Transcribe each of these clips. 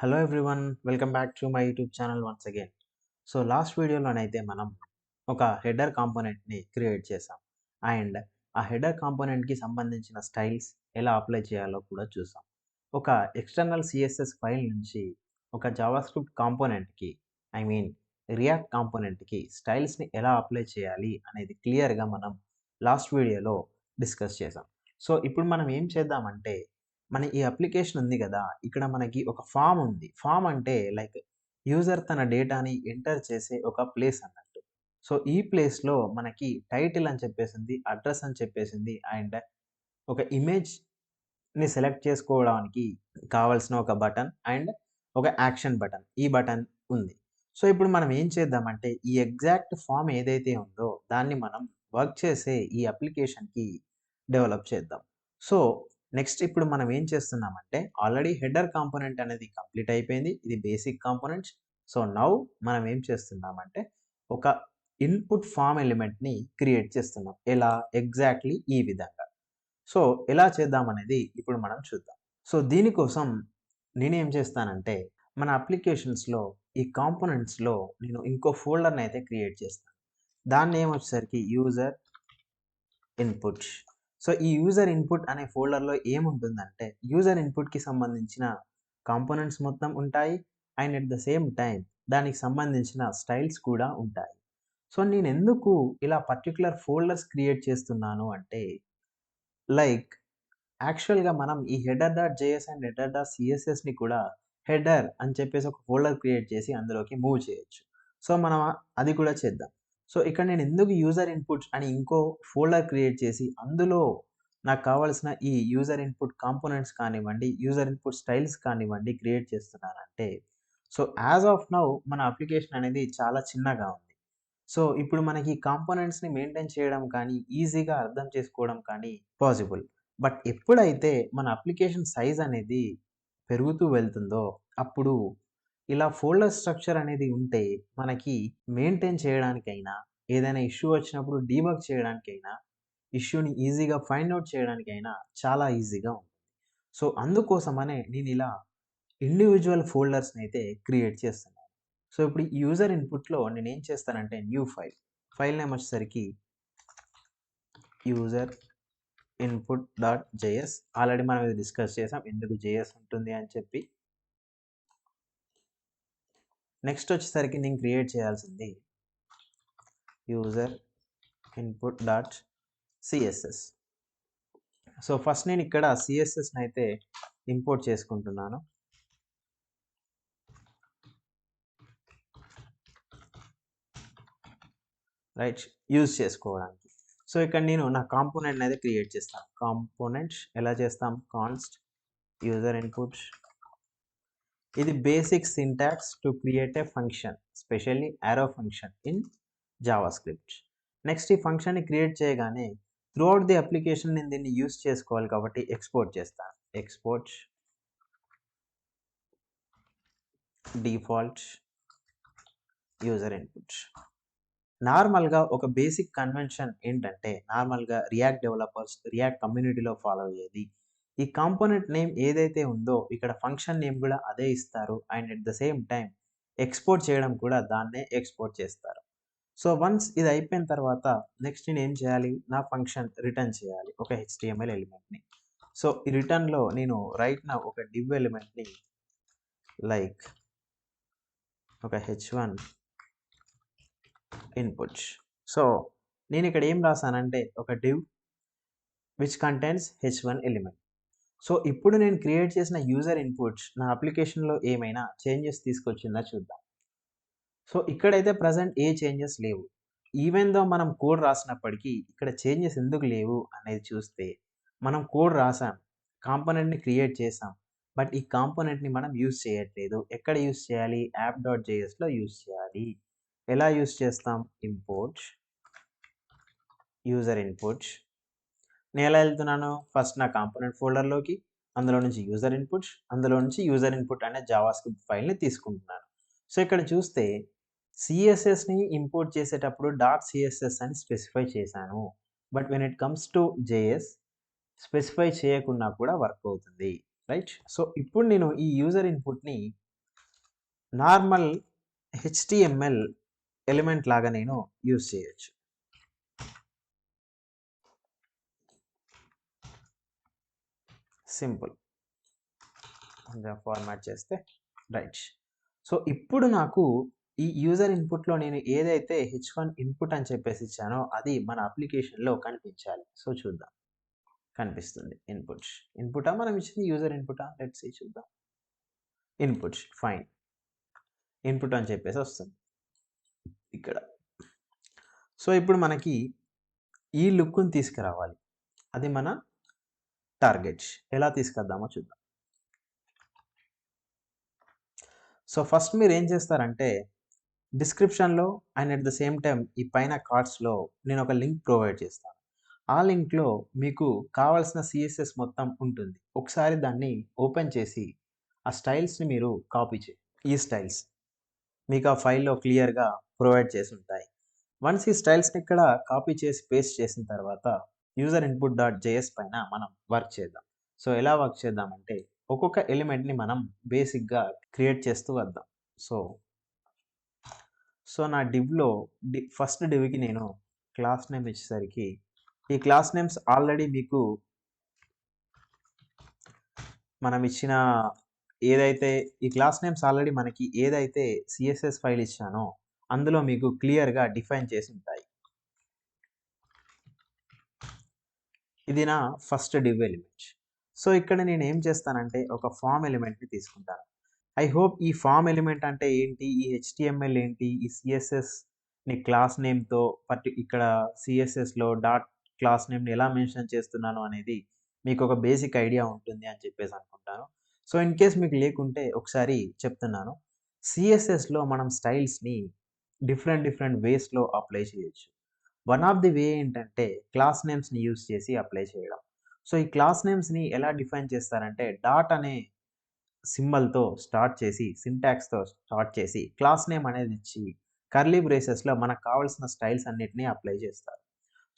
Hello everyone, welcome back to my YouTube channel once again. So last వీడియోలోనైతే మనం ఒక header కాంపోనెంట్ని create చేసాం అండ్ ఆ హెడర్ కాంపోనెంట్కి సంబంధించిన స్టైల్స్ ఎలా అప్లై చేయాలో కూడా చూసాం. ఒక ఎక్స్టర్నల్ సిఎస్ఎస్ ఫైల్ నుంచి ఒక జావాస్క్రిప్ట్ కాంపోనెంట్కి రియాక్ట్ కాంపోనెంట్కి స్టైల్స్ని ఎలా అప్లై చేయాలి అనేది క్లియర్గా మనం లాస్ట్ వీడియోలో డిస్కస్ చేసాం. సో ఇప్పుడు మనం ఏం చేద్దామంటే మన ఈ అప్లికేషన్ ఉంది కదా, ఇక్కడ మనకి ఒక ఫామ్ ఉంది. ఫామ్ అంటే లైక్ యూజర్ తన డేటాని ఎంటర్ చేసే ఒక ప్లేస్ అన్నట్టు. సో ఈ ప్లేస్‌లో మనకి టైటిల్ అని చెప్పేసింది, అడ్రెస్ అని చెప్పేసింది అండ్ ఒక ఇమేజ్‌ని సెలెక్ట్ చేసుకోవడానికి కావాల్సిన ఒక బటన్ అండ్ ఒక యాక్షన్ బటన్. ఈ బటన్ ఉంది. సో ఇప్పుడు మనం ఏం చేద్దామంటే ఈ ఎగ్జాక్ట్ ఫామ్ ఏదైతే ఉందో దాన్ని మనం వర్క్ చేసే ఈ అప్లికేషన్‌కి డెవలప్ చేద్దాం. సో నెక్స్ట్ ఇప్పుడు మనం ఏం చేస్తున్నామంటే ఆల్రెడీ హెడర్ కాంపోనెంట్ అనేది కంప్లీట్ అయిపోయింది. ఇది బేసిక్ కాంపోనెంట్స్. సో నౌ మనం ఏం చేస్తున్నామంటే ఒక ఇన్‌పుట్ ఫార్మ్ ఎలిమెంట్‌ని క్రియేట్ చేస్తున్నాం. ఎలా? ఎగ్జాక్ట్‌లీ ఈ విధంగా. సో ఎలా చేద్దామనేది ఇప్పుడు మనం చూద్దాం. సో దీనికోసం నేనేం చేస్తానంటే మన అప్లికేషన్స్‌లో ఈ కాంపోనెంట్స్‌లో నేను ఇంకో ఫోల్డర్‌ని అయితే క్రియేట్ చేస్తాను. దాని నేమ్ వచ్చేసరికి యూజర్ ఇన్‌పుట్. సో ఈ యూజర్ ఇన్‌పుట్ అనే ఫోల్డర్‌లో ఏముంటుందంటే యూజర్ ఇన్‌పుట్‌కి సంబంధించిన కాంపోనెంట్స్ మొత్తం ఉంటాయి. And at the same time దానికి సంబంధించిన స్టైల్స్ కూడా ఉంటాయి. సో నేనెందుకు ఇలా పర్టిక్యులర్ ఫోల్డర్స్ క్రియేట్ చేస్తున్నాను అంటే లైక్ యాక్చువల్‌గా మనం ఈ header.js అండ్ header.cssని కూడా హెడర్ అని చెప్పేసి ఒక ఫోల్డర్ క్రియేట్ చేసి అందులోకి మూవ్ చేయొచ్చు. సో మనం అది కూడా చేద్దాం. సో ఇక్కడ నేను ఎందుకు యూజర్ ఇన్‌పుట్స్ అని ఇంకో ఫోల్డర్ క్రియేట్ చేసి అందులో నాకు కావాల్సిన ఈ యూజర్ ఇన్‌పుట్ కాంపోనెంట్స్ కానివ్వండి, యూజర్ ఇన్‌పుట్ స్టైల్స్ కానివ్వండి క్రియేట్ చేస్తున్నానంటే సో యాస్ ఆఫ్ నౌ మన అప్లికేషన్ అనేది చాలా చిన్నగా ఉంది. సో ఇప్పుడు మనకి కాంపోనెంట్స్‌ని మెయింటైన్ చేయడం కానీ, ఈజీగా అర్థం చేసుకోవడం కానీ పాసిబుల్. బట్ ఎప్పుడైతే మన అప్లికేషన్ సైజ్ అనేది పెరుగుతూ వెళ్తుందో, అప్పుడు ఇలా ఫోల్డర్ స్ట్రక్చర్ అనేది ఉంటే మనకి మెయింటైన్ చేయడానికైనా, ఏదైనా ఇష్యూ వచ్చినప్పుడు డీబగ్ చేయడానికైనా, ఇష్యూని ఈజీగా ఫైండ్ ఔట్ చేయడానికైనా చాలా ఈజీగా ఉంటుంది. సో అందుకోసమనే నేనిలా ఇండివిడ్యువల్ ఫోల్డర్స్‌నైతే క్రియేట్ చేస్తున్నాను. సో ఇప్పుడు ఈ యూజర్ ఇన్‌పుట్‌లో నేనేం చేస్తానంటే న్యూ ఫైల్. ఫైల్ నేమ్ వచ్చేసరికి యూజర్ ఇన్‌పుట్.js ఆల్రెడీ మనం ఇది డిస్కస్ చేసాం. ఎందుకు జేఎస్ ఉంటుంది అని చెప్పి. నెక్స్ట్ వచ్చేసరికి నేను క్రియేట్ చేయాల్సింది యూజర్ ఇన్‌పుట్.css. సో ఫస్ట్ నేను ఇక్కడ సిఎస్ఎస్‌ని అయితే ఇంపోర్ట్ చేసుకుంటున్నాను. రైట్, యూజ్ చేసుకోవడానికి. సో ఇక్కడ నేను నా కాంపోనెంట్‌ని అయితే క్రియేట్ చేస్తాను. కాంపోనెంట్ ఎలా చేస్తాం? Const user input. ఇది basic syntax to create a function, specially arrow function in JavaScript. Next ఈ ఫంక్షన్‌ని క్రియేట్ చేయగానే త్రూఅవుట్ ది అప్లికేషన్ నేను దీన్ని యూజ్ చేసుకోవాలి కాబట్టి ఎక్స్‌పోర్ట్ చేస్తాను. Export default user input. నార్మల్‌గా ఒక బేసిక్ కన్వెన్షన్ ఏంటంటే నార్మల్‌గా రియాక్ట్ డెవలపర్స్, రియాక్ట్ కమ్యూనిటీలో ఫాలో అయ్యేది. ఈ కాంపోనెంట్ నేమ్ ఏదైతే ఉందో ఇక్కడ ఫంక్షన్ నేమ్ కూడా అదే ఇస్తారు. And at the same time export చేయడం కూడా దాన్నే ఎక్స్‌పోర్ట్ చేస్తారు. సో వన్స్ ఇది అయిపోయిన తర్వాత నెక్స్ట్ నేనేం చేయాలి? నా ఫంక్షన్ రిటర్న్ చేయాలి ఒక హెచ్‌టీఎంఎల్ ఎలిమెంట్‌ని. సో ఈ రిటర్న్‌లో నేను రైట్ నౌ ఒక డివ్ ఎలిమెంట్‌ని లైక్ ఒక h1 ఇన్‌పుట్. సో నేను ఇక్కడ ఏం రాసానంటే ఒక div which contains h1 element. So ఇప్పుడు నేను క్రియేట్ చేసిన యూజర్ ఇన్‌పుట్స్ నా అప్లికేషన్‌లో ఏమైనా చేంజెస్ తీసుకొచ్చిందా చూద్దాం. సో ఇక్కడైతే ప్రెజెంట్ ఏ చేంజెస్ లేవు. ఈవెన్ దో మనం కోడ్ రాసినప్పటికీ ఇక్కడ చేంజెస్ ఎందుకు లేవు అనేది చూస్తే మనం కోడ్ రాసాం. కాంపోనెంట్‌ని క్రియేట్ చేసాం. బట్ ఈ కాంపోనెంట్‌ని మనం యూజ్ చేయట్లేదు. ఎక్కడ యూజ్ చేయాలి? యాప్.jsలో యూజ్ చేయాలి. ఎలా యూజ్ చేస్తాం? Import user input. నేను ఎలా వెళ్తున్నాను? ఫస్ట్ నా కాంపోనెంట్ ఫోల్డర్‌లోకి, అందులో నుంచి యూజర్ ఇన్‌పుట్స్, అందులో నుంచి యూజర్ ఇన్‌పుట్ అనే జావాస్క్రిప్ట్ ఫైల్‌ని తీసుకుంటున్నాను. సో ఇక్కడ చూస్తే సీఎస్ఎస్‌ని ఇంపోర్ట్ చేసేటప్పుడు డాట్ సీఎస్ఎస్ అని స్పెసిఫై చేశాను. But when it comes to JS specify చేయకున్నా కూడా వర్క్ అవుతుంది. రైట్? సో ఇప్పుడు నేను ఈ యూజర్ ఇన్‌పుట్‌ని నార్మల్ హెచ్టిఎంఎల్ ఎలిమెంట్ లాగా నేను యూజ్ చేయొచ్చు. సింపుల్ కొంచెం ఫార్మాట్ చేస్తే రైట్. సో ఇప్పుడు నాకు ఈ యూజర్ ఇన్పుట్లో నేను ఏదైతే h1 ఇన్పుట్ అని చెప్పేసి ఇచ్చానో అది మన అప్లికేషన్లో కనిపించాలి. సో చూద్దాం. కనిపిస్తుంది ఇన్పుటా మనం ఇచ్చింది యూజర్ ఇన్పుటా, లెట్స్ సీ చూద్దాం. ఇన్పుట్ ఫైన్, ఇన్పుట్ అని చెప్పేసి వస్తుంది ఇక్కడ. సో ఇప్పుడు మనకి ఈ లుక్ని తీసుకురావాలి, అది మన టార్గెట్. ఎలా తీసుకొద్దామో చూద్దాం. సో ఫస్ట్ మీరు ఏం చేస్తారంటే డిస్క్రిప్షన్లో and at the same time ఈ పైన కార్డ్స్లో నేను ఒక లింక్ ప్రొవైడ్ చేస్తాను. ఆ లింక్లో మీకు కావాల్సిన సిఎస్ఎస్ మొత్తం ఉంటుంది. ఒకసారి దాన్ని ఓపెన్ చేసి ఆ స్టైల్స్ని మీరు కాపీ చేయండి. ఈ స్టైల్స్ మీకు ఆ ఫైల్లో క్లియర్గా ప్రొవైడ్ చేసి ఉంటాయి. వన్స్ ఈ స్టైల్స్ని ఇక్కడ కాపీ చేసి పేస్ట్ చేసిన తర్వాత యూజర్ ఇన్పుట్ డాట్ జేఎస్ పైన మనం వర్క్ చేద్దాం. సో ఎలా వర్క్ చేద్దామంటే ఒక్కొక్క ఎలిమెంట్ని మనం బేసిక్గా క్రియేట్ చేస్తూ వద్దాం. సో నా డివ్లో ఫస్ట్ డివ్కి నేను క్లాస్ నేమ్ ఇచ్చేసరికి ఈ క్లాస్ నేమ్స్ ఆల్రెడీ మీకు మనం ఇచ్చిన ఏదైతే ఈ క్లాస్ నేమ్స్ ఆల్రెడీ మనకి ఏదైతే సిఎస్ఎస్ ఫైల్ ఇచ్చానో అందులో మీకు క్లియర్గా డిఫైన్ చేసి ఉంటాయి. ఇది నా ఫస్ట్ డివ్ ఎలిమెంట్. సో ఇక్కడ నేను ఏం చేస్తానంటే ఒక ఫామ్ ఎలిమెంట్ని తీసుకుంటాను. ఐ హోప్ ఈ ఫామ్ ఎలిమెంట్ అంటే ఏంటి, ఈ హెచ్టిఎంఎల్ ఏంటి, ఈ సిఎస్ఎస్ని క్లాస్ నేమ్తో ఇక్కడ సిఎస్ఎస్లో డాట్ క్లాస్ నేమ్ని ఎలా మెన్షన్ చేస్తున్నాను అనేది మీకు ఒక బేసిక్ ఐడియా ఉంటుంది అని చెప్పేసి అనుకుంటాను. సో ఇన్ కేస్ మీకు లేకుంటే ఒకసారి చెప్తున్నాను. సిఎస్ఎస్లో మనం స్టైల్స్ని డిఫరెంట్ వేస్లో అప్లై చేయొచ్చు. వన్ ఆఫ్ ది వే ఏంటంటే క్లాస్ నేమ్స్ని యూజ్ చేసి అప్లై చేయడం. సో ఈ క్లాస్ నేమ్స్ని ఎలా డిఫైన్ చేస్తారంటే డాట్ అనే సింబల్తో స్టార్ట్ చేసి సింటాక్స్తో స్టార్ట్ చేసి క్లాస్ నేమ్ అనేది ఇచ్చి కర్లీ బ్రేసెస్లో మనకు కావాల్సిన స్టైల్స్ అన్నిటినీ అప్లై చేస్తారు.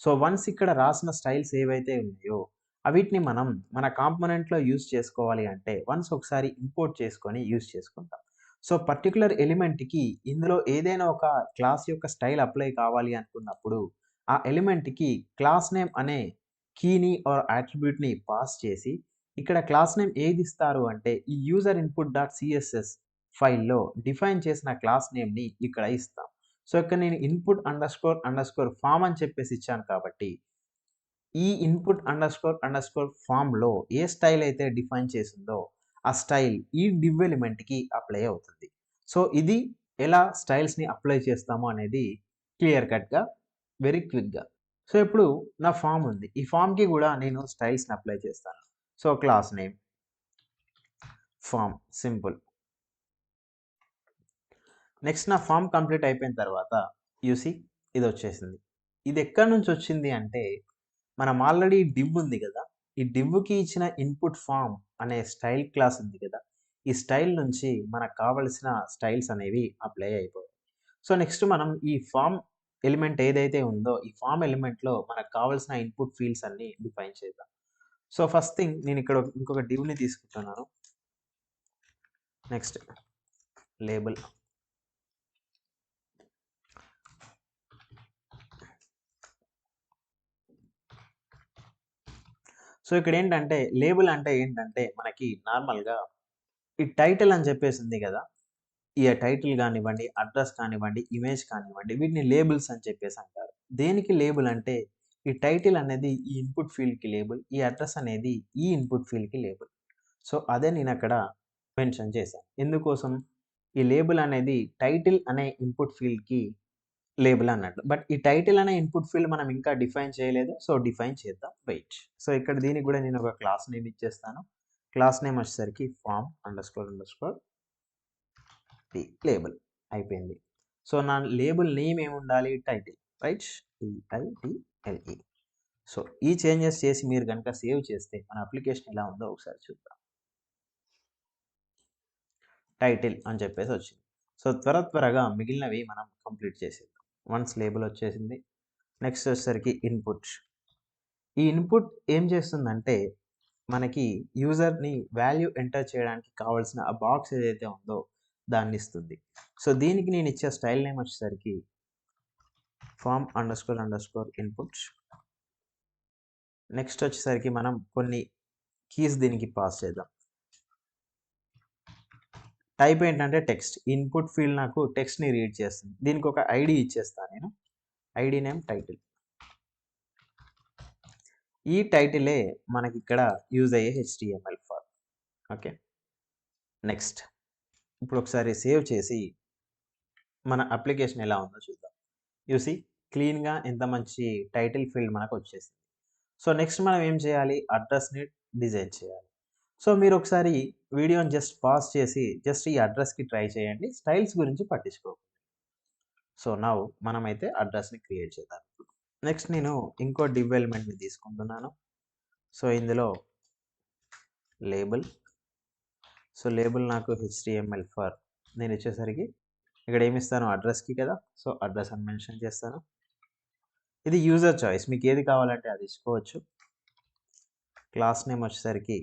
సో వన్స్ ఇక్కడ రాసిన స్టైల్స్ ఏవైతే ఉన్నాయో అవిటిని మనం మన కాంపోనెంట్లో యూజ్ చేసుకోవాలి అంటే వన్స్ ఒకసారి ఇంపోర్ట్ చేసుకొని యూజ్ చేసుకుంటాం. సో పర్టికులర్ ఎలిమెంట్కి ఇందులో ఏదైనా ఒక క్లాస్ యొక్క స్టైల్ అప్లై కావాలి అనుకున్నప్పుడు ఆ ఎలిమెంట్కి క్లాస్ నేమ్ అనే కీని ఆర్ అట్రిబ్యూట్ని పాస్ చేసి ఇక్కడ క్లాస్ నేమ్ ఏది ఇస్తారు అంటే ఈ యూజర్ ఇన్పుట్ డాట్ సిఎస్ఎస్ ఫైల్లో డిఫైన్ చేసిన క్లాస్ నేమ్ని ఇక్కడ ఇస్తాం. సో ఇక్కడ నేను ఇన్పుట్ అండర్స్కోర్ ఫామ్ అని చెప్పేసి ఇచ్చాను కాబట్టి ఈ ఇన్పుట్ అండర్స్కోర్ ఫామ్లో ఏ స్టైల్ అయితే డిఫైన్ చేసిందో ఆ స్టైల్ ఈ డివ్ ఎలిమెంట్కి అప్లై అవుతుంది. సో ఇది ఎలా స్టైల్స్ని అప్లై చేస్తామో అనేది క్లియర్ కట్గా వెరీ క్విక్గా. సో ఇప్పుడు నా ఫామ్ ఉంది, ఈ ఫామ్కి కూడా నేను స్టైల్స్ని అప్లై చేస్తాను. So class name form simple. Next నా ఫామ్ కంప్లీట్ అయిపోయిన తర్వాత యూసి ఇది వచ్చేసింది. ఇది ఎక్కడి నుంచి వచ్చింది అంటే మనం ఆల్రెడీ డివ్ ఉంది కదా, ఈ డివ్కి ఇచ్చిన ఇన్పుట్ ఫామ్ అనే స్టైల్ క్లాస్ ఉంది కదా, ఈ స్టైల్ నుంచి మనకు కావలసిన స్టైల్స్ అనేవి అప్లై అయిపోయాయి. సో నెక్స్ట్ మనం ఈ ఫామ్ ఎలిమెంట్ ఏదైతే ఉందో ఈ ఫామ్ ఎలిమెంట్లో మనకు కావాల్సిన ఇన్పుట్ ఫీల్డ్స్ అన్ని డిఫైన్ చేద్దాం. సో ఫస్ట్ థింగ్ నేను ఇక్కడ ఇంకొక డివ్ని తీసుకుంటున్నాను. Next label. సో ఇక్కడ ఏంటంటే లేబుల్ అంటే ఏంటంటే మనకి నార్మల్గా ఈ టైటిల్ అని చెప్పేసి ఉంది కదా, ఈ టైటిల్ కానివ్వండి, అడ్రస్ కానివ్వండి, ఇమేజ్ కానివ్వండి, వీటిని లేబుల్స్ అని చెప్పేసి అంటారు. దేనికి లేబుల్ అంటే ఈ టైటిల్ అనేది ఈ ఇన్పుట్ ఫీల్డ్కి లేబుల్, ఈ అడ్రస్ అనేది ఈ ఇన్పుట్ ఫీల్డ్కి లేబుల్. సో అదే నేను అక్కడ మెన్షన్ చేశాను. ఎందుకోసం ఈ లేబుల్ అనేది టైటిల్ అనే ఇన్పుట్ ఫీల్డ్కి లేబుల్ అన్నట్టు. బట్ ఈ టైటిల్ అనే ఇన్పుట్ ఫీల్డ్ మనం ఇంకా డిఫైన్ చేయలేదు. సో డిఫైన్ చేద్దాం, వెయిట్. సో ఇక్కడ దీనికి కూడా నేను ఒక క్లాస్ నేమ్ ఇచ్చేస్తాను. క్లాస్ నేమ్ వచ్చేసరికి ఫామ్ అండర్స్కోర్ లేబుల్ అయిపోయింది. సో నా లేబుల్ నేమ్ ఏముండాలి, టైటిల్, రైట్, TITLE. సో ఈ చేంజెస్ చేసి మీరు కనుక సేవ్ చేస్తే మన అప్లికేషన్ ఎలా ఉందో ఒకసారి చూద్దాం. టైటిల్ అని చెప్పేసి వచ్చింది. సో త్వరగా మిగిలినవి మనం కంప్లీట్ చేసేద్దాం. వన్స్ లేబుల్ వచ్చేసింది. నెక్స్ట్ వచ్చేసరికి ఇన్పుట్. ఈ ఇన్పుట్ ఏం చేస్తుందంటే మనకి యూజర్ని వాల్యూ ఎంటర్ చేయడానికి కావాల్సిన ఆ బాక్స్ ఏదైతే ఉందో దాన్ని ఇస్తుంది. సో దీనికి నేను ఇచ్చే స్టైల్ నేమ్ వచ్చేసరికి ఫార్మ్ అండర్స్కోర్ ఇన్పుట్. నెక్స్ట్ వచ్చేసరికి మనం కొన్ని కీస్ దీనికి పాస్ చేద్దాం. టైప్ ఏంటంటే టెక్స్ట్. ఇన్పుట్ ఫీల్డ్ నాకు టెక్స్ట్ని రీడ్ చేస్తుంది. దీనికి ఒక ఐడి ఇచ్చేస్తాను నేను. ID name title. ఈ టైటిలే మనకి ఇక్కడ యూజ్ అయ్యే HTML ఫార్మ్. ఓకే, నెక్స్ట్ ఇప్పుడు ఒకసారి సేవ్ చేసి మన అప్లికేషన్ ఎలా ఉందో చూద్దాం. యూసి క్లీన్గా ఎంత మంచి టైటిల్ ఫీల్డ్ మనకు వచ్చేసింది. సో నెక్స్ట్ మనం ఏం చేయాలి, అడ్రస్ని డిజైన్ చేయాలి. సో మీరు ఒకసారి వీడియోని జస్ట్ పాజ్ చేసి జస్ట్ ఈ అడ్రస్కి ట్రై చేయండి, స్టైల్స్ గురించి పట్టించుకోకండి. సో నౌ మనమైతే అడ్రస్ని క్రియేట్ చేద్దాం. నెక్స్ట్ నేను ఇంకో డివ్ ఎలిమెంట్ని తీసుకుంటున్నాను. సో ఇందులో లేబుల్. సో లేబుల్ నాకు HTML ఫర్, నేను ఇచ్చేసరికి ఇక్కడ ఏమి ఇస్తాను, అడ్రస్కి కదా. సో అడ్రస్ అని మెన్షన్ చేస్తాను. ఇది యూజర్ చాయిస్, మీకు ఏది కావాలంటే అది ఇచ్చుకోవచ్చు. క్లాస్ నేమ్ వచ్చేసరికి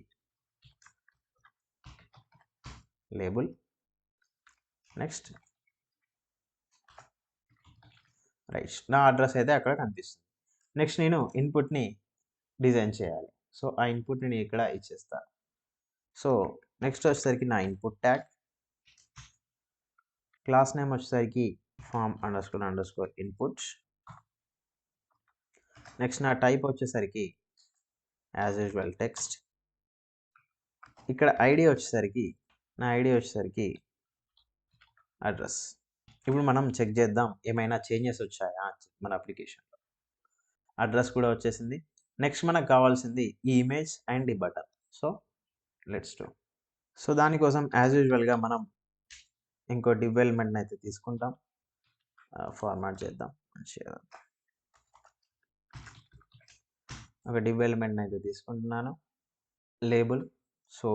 లేబుల్. నెక్స్ట్ రైట్, నా అడ్రస్ అయితే అక్కడ కనిపిస్తుంది. నెక్స్ట్ నేను ఇన్పుట్ని డిజైన్ చేయాలి. సో ఆ ఇన్పుట్ని నేను ఇక్కడ ఇచ్చేస్తాను. సో నెక్స్ట్ వచ్చేసరికి నా ఇన్పుట్ ట్యాగ్. క్లాస్ నేమ్ వచ్చేసరికి ఫార్మ్ అండర్స్కోర్ ఇన్పుట్. నెక్స్ట్ నా టైప్ వచ్చేసరికి యాజ్ యూజువల్ టెక్స్ట్. ఇక్కడ ఐడి వచ్చేసరికి నా ఐడి వచ్చేసరికి అడ్రస్. ఇప్పుడు మనం చెక్ చేద్దాం ఏమైనా చేంజెస్ వచ్చాయా మన అప్లికేషన్లో. అడ్రస్ కూడా వచ్చేసింది. నెక్స్ట్ మనకు కావాల్సింది ఈ ఇమేజ్ అండ్ ఈ button. So let's do. So దానికోసం యాజ్ యూజువల్గా మనం ఇంకో డివ్ ఎలిమెంట్ని అయితే తీసుకుంటాం. ఫార్మాట్ చేద్దాం మంచిగా. ఒక డివ్ ఎలిమెంట్ని అయితే తీసుకుంటున్నాను. Label. So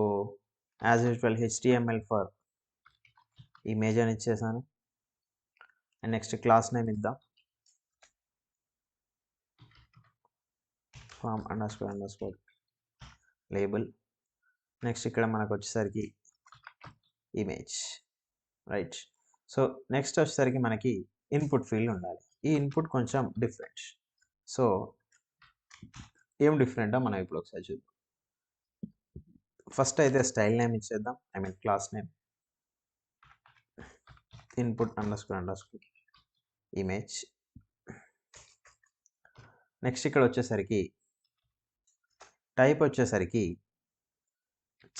as usual HTML for image అని ఇచ్చేసాను. అండ్ నెక్స్ట్ క్లాస్ నేమ్ ఇద్దాం, ఫార్మ్ అండర్స్కోర్ లేబుల్. నెక్స్ట్ ఇక్కడ మనకు వచ్చేసరికి ఇమేజ్. రైట్. సో నెక్స్ట్ వచ్చేసరికి మనకి ఇన్పుట్ ఫీల్డ్ ఉండాలి. ఈ ఇన్పుట్ కొంచెం డిఫరెంట్. సో ఏం డిఫరెంటో మనం ఇప్పుడు ఒకసారి చూద్దాం. ఫస్ట్ అయితే స్టైల్ నేమ్ ఇచ్చేద్దాం, I mean class name input underscore image. Next ఇక్కడ వచ్చేసరికి టైప్ వచ్చేసరికి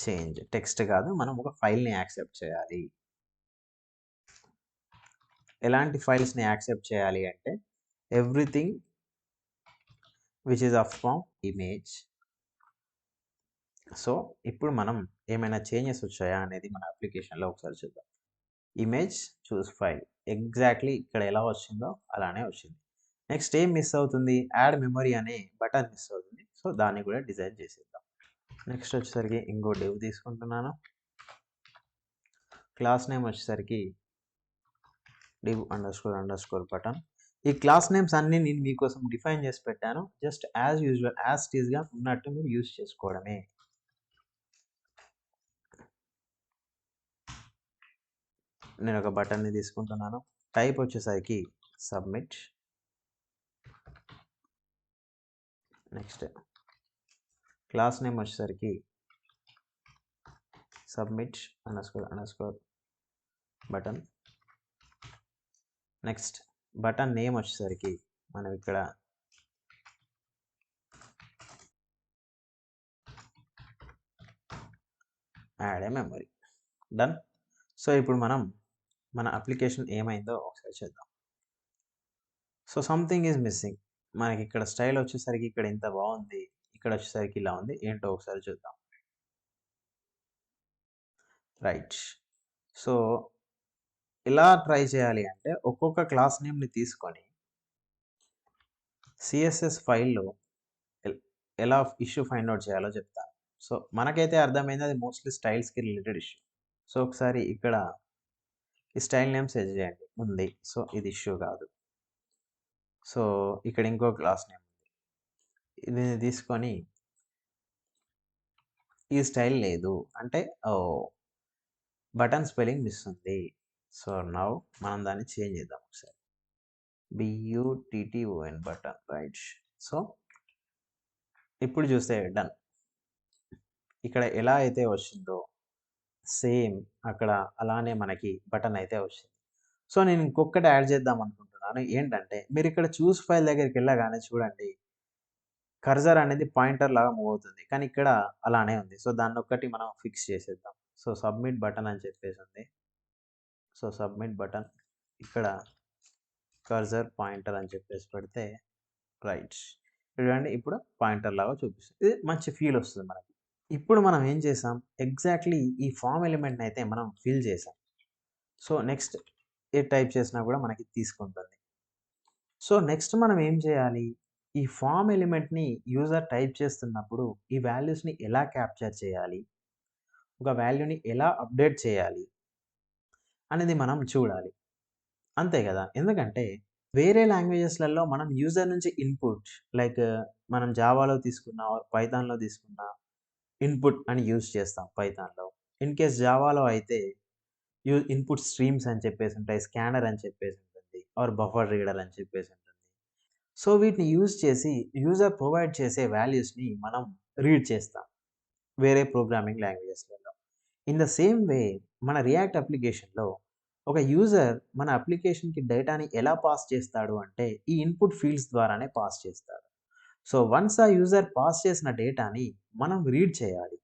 చేంజ్, టెక్స్ట్ కాదు, మనం ఒక ఫైల్ని యాక్సెప్ట్ చేయాలి. ఎలాంటి ఫైల్స్ని యాక్సెప్ట్ చేయాలి అంటే everything which is of form image. So ఇప్పుడు మనం ఏమైనా చేంజెస్ వచ్చాయా అనేది మన అప్లికేషన్లో ఒకసారి చూద్దాం. ఇమేజ్ చూస్ ఫైల్, ఎగ్జాక్ట్లీ ఇక్కడ ఎలా వచ్చిందో అలానే వచ్చింది. నెక్స్ట్ ఏం మిస్ అవుతుంది, యాడ్ మెమరీ అనే బటన్ మిస్ అవుతుంది. సో దాన్ని కూడా డిజైన్ చేసేద్దాం. నెక్స్ట్ వచ్చేసరికి ఇంకో డివ్ తీసుకుంటున్నాను. క్లాస్ నేమ్ వచ్చేసరికి డివ్ అండర్స్కోర్ బటన్. ఈ క్లాస్ నేమ్స్ అన్నీ నేను మీకోసం డిఫైన్ చేసి పెట్టాను. జస్ట్ యాజ్ యూజువల్ యాజ్ టీజ్గా ఉన్నట్టు మీరు యూజ్ చేసుకోవడమే. నేను ఒక బటన్ని తీసుకుంటున్నాను. టైప్ వచ్చేసరికి సబ్మిట్. నెక్స్ట్ క్లాస్ నేమ్ వచ్చేసరికి submit underscore button. Next button name వచ్చేసరికి మనం ఇక్కడ యాడ్ ఏ మెమరీ. డన్. సో ఇప్పుడు మనం మన అప్లికేషన్ ఏమైందో ఒకసారి చూద్దాం. So something is missing. మనకి ఇక్కడ స్టైల్ వచ్చేసరికి ఇక్కడ ఇంత బాగుంది, ఇక్కడ వచ్చేసరికి ఇలా ఉంది, ఏంటో ఒకసారి చూద్దాం. రైట్. సో ఇలా ట్రై చేయాలి అంటే ఒక్కొక్క క్లాస్ నేమ్ని తీసుకొని CSS ఫైల్లో ఎలా ఇష్యూ ఫైండ్ అవుట్ చేయాలో చెప్తాను. సో మనకైతే అర్థమైంది, అది మోస్ట్లీ స్టైల్స్కి రిలేటెడ్ ఇష్యూ. సో ఒకసారి ఇక్కడ ఈ స్టైల్ నేమ్ సెట్ చేయండి, ఉంది. సో ఇది ఇష్యూ కాదు. సో ఇక్కడ ఇంకో క్లాస్ నేమ్ ఉంది, ఇది తీసుకొని ఈ స్టైల్ లేదు అంటే బటన్ స్పెల్లింగ్ మిస్ ఉంది. సో నౌ మనం దాన్ని చేంజ్ చేద్దాం ఒకసారి. BUTTON button right. సో ఇప్పుడు చూస్తే డన్. ఇక్కడ ఎలా అయితే వచ్చిందో సేమ్ అక్కడ అలానే మనకి బటన్ అయితే వచ్చింది. సో నేను ఇంకొకటి యాడ్ చేద్దాం అనుకుంటున్నాను. ఏంటంటే మీరు ఇక్కడ చూస్ ఫైల్ దగ్గరికి వెళ్ళగానే చూడండి కర్సర్ అనేది పాయింటర్ లాగా మూవ్ అవుతుంది. కానీ ఇక్కడ అలానే ఉంది. సో దాన్నొక్కటి మనం ఫిక్స్ చేసేద్దాం. సో సబ్మిట్ బటన్ అని చెప్పేసి ఉంది. సో సబ్మిట్ బటన్ ఇక్కడ కర్సర్ పాయింటర్ అని చెప్పేసి పెడితే రైట్. చూడండి ఇప్పుడు పాయింటర్ లాగా చూపిస్తుంది. ఇది మంచి ఫీల్ వస్తుంది మనకి. ఇప్పుడు మనం ఏం చేసాం ఎగ్జాక్ట్లీ ఈ ఫార్మ్ ఎలిమెంట్ని అయితే మనం ఫిల్ చేసాం. సో నెక్స్ట్ ఏ టైప్ చేసినా కూడా మనకి తీసుకుంటుంది. సో నెక్స్ట్ మనం ఏం చేయాలి ఈ ఫార్మ్ ఎలిమెంట్ని యూజర్ టైప్ చేస్తున్నప్పుడు ఈ వాల్యూస్ని ఎలా క్యాప్చర్ చేయాలి, ఒక వాల్యూని ఎలా అప్డేట్ చేయాలి అనేది మనం చూడాలి. అంతే కదా, ఎందుకంటే వేరే లాంగ్వేజెస్లలో మనం యూజర్ నుంచి ఇన్పుట్ లైక్ మనం జావాలో తీసుకున్నా ఆర్ పైథాన్లో తీసుకున్నా ఇన్పుట్ అని యూజ్ చేస్తాం పైథాన్లో. ఇన్ కేస్ జావాలో అయితే ఇన్పుట్ స్ట్రీమ్స్ అని చెప్పేసి ఉంటాయి, స్కానర్ అని చెప్పేసి ఉంటుంది ఆర్ బఫర్ రీడర్ అని చెప్పేసి ఉంటుంది. సో వీటిని యూజ్ చేసి యూజర్ ప్రొవైడ్ చేసే వాల్యూస్ని మనం రీడ్ చేస్తాం వేరే ప్రోగ్రామింగ్ లాంగ్వేజెస్లలో. ఇన్ ద సేమ్ వే మన రియాక్ట్ అప్లికేషన్లో ఒక యూజర్ మన అప్లికేషన్కి డేటాని ఎలా పాస్ చేస్తాడు అంటే ఈ ఇన్పుట్ ఫీల్డ్స్ ద్వారానే పాస్ చేస్తాడు. సో వన్స్ ఆ యూజర్ పాస్ చేసిన డేటాని మనం రీడ్ చేయాలి.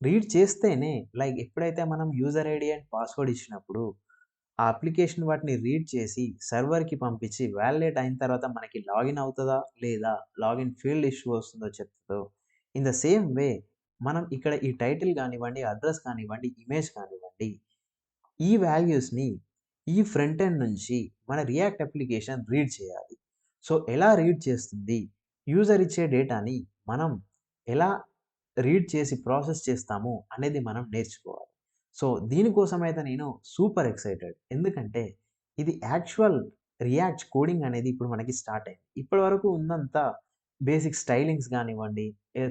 రీడ్ చేస్తేనే లైక్ ఎప్పుడైతే మనం యూజర్ ఐడి అండ్ పాస్వర్డ్ ఇచ్చినప్పుడు ఆ అప్లికేషన్ వాటిని రీడ్ చేసి సర్వర్కి పంపించి వ్యాలిడేట్ అయిన తర్వాత మనకి లాగిన్ అవుతుందా లేదా లాగిన్ ఫీల్డ్ ఇష్యూ వస్తుందో చెప్తుందో. ఇన్ ద సేమ్ వే మనం ఇక్కడ ఈ టైటిల్ కానివ్వండి, అడ్రస్ కానివ్వండి, ఇమేజ్ కానివ్వండి, ఈ వాల్యూస్ని ఈ ఫ్రంట్ ఎండ్ నుంచి మన రియాక్ట్ అప్లికేషన్ రీడ్ చేయాలి. సో ఎలా రీడ్ చేస్తుంది, యూజర్ ఇచ్చే డేటాని మనం ఎలా రీడ్ చేసి ప్రాసెస్ చేస్తాము అనేది మనం నేర్చుకోవాలి. సో దీనికోసం అయితే నేను సూపర్ ఎక్సైటెడ్. ఎందుకంటే ఇది యాక్చువల్ రియాక్ట్ కోడింగ్ అనేది ఇప్పుడు మనకి స్టార్ట్ అయింది. ఇప్పటివరకు ఉందంతా బేసిక్ స్టైలింగ్స్ కానివ్వండి,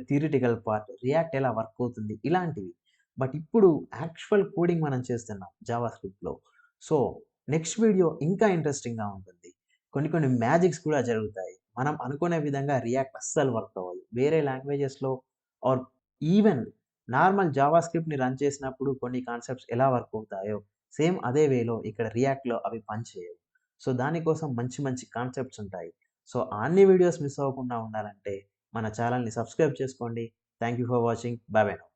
థియరిటికల్ పార్ట్, రియాక్ట్ ఎలా వర్క్ అవుతుంది ఇలాంటివి. బట్ ఇప్పుడు యాక్చువల్ కోడింగ్ మనం చేస్తున్నాం జావా స్క్రిప్ట్‌లో. సో నెక్స్ట్ వీడియో ఇంకా ఇంట్రెస్టింగ్‌గా ఉంటుంది. కొన్ని కొన్ని మ్యాజిక్స్ కూడా జరుగుతాయి. మనం అనుకునే విధంగా రియాక్ట్ అస్సలు వర్క్ అవ్వదు. వేరే లాంగ్వేజెస్‌లో ఆర్ ఈవెన్ నార్మల్ జావా స్క్రిప్ట్‌ని రన్ చేసినప్పుడు కొన్ని కాన్సెప్ట్స్ ఎలా వర్క్ అవుతాయో సేమ్ అదే వేలో ఇక్కడ రియాక్ట్‌లో అవి పనిచేయవు. సో దానికోసం మంచి మంచి కాన్సెప్ట్స్ ఉంటాయి. సో అన్ని వీడియోస్ మిస్ అవ్వకుండా ఉండాలంటే మన ఛానెల్‌ని సబ్స్క్రైబ్ చేసుకోండి. Thank you for watching. By by now.